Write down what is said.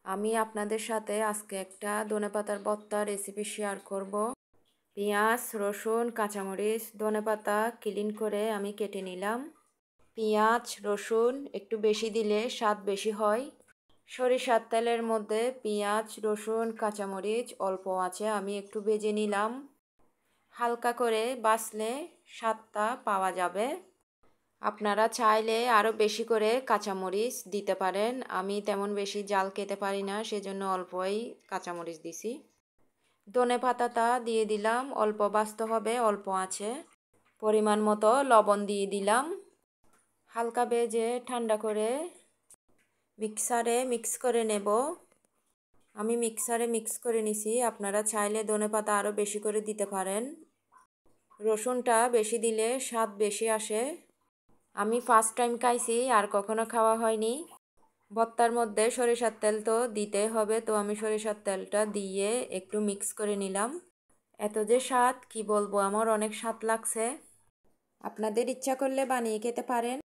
আমি আপনাদের সাথে আজকে একটা ধনেপাতার ভর্তা রেসিপি শেয়ার করব। পেঁয়াজ, রসুন, কাঁচামরিচ, ধনেপাতা ক্লিন করে আমি কেটে নিলাম। পেঁয়াজ, রসুন একটু বেশি দিলে স্বাদ বেশি হয়। সরিষার তেলের মধ্যে পেঁয়াজ, রসুন, কাঁচামরিচ অল্প আছে আমি একটু ভেজে নিলাম। হালকা করে বাছলে স্বাদটা পাওয়া যাবে। আপনারা চাইলে আরও বেশি করে কাঁচামরিচ দিতে পারেন। আমি তেমন বেশি ঝাল খেতে পারি না, সেজন্য অল্পই কাঁচামরিচ দিছি। ধনেপাতাটা দিয়ে দিলাম, অল্প বাছতে হবে, অল্প আছে। পরিমাণ মতো লবণ দিয়ে দিলাম। হালকা ভেজে ঠান্ডা করে মিক্সারে মিক্স করে নেব। আমি মিক্সারে মিক্স করে নিছি। আপনারা চাইলে ধনেপাতা আরও বেশি করে দিতে পারেন। রসুনটা বেশি দিলে স্বাদ বেশি আসে। আমি ফার্স্ট টাইম খাইছি, আর কখনো খাওয়া হয়নি। ভর্তার মধ্যে সরিষার তেল তো দিতে হবে, তো আমি সরিষার তেলটা দিয়ে একটু মিক্স করে নিলাম। এত যে স্বাদ কি বলবো, আমার অনেক স্বাদ লাগছে। আপনাদের ইচ্ছা করলে বানিয়ে খেতে পারেন।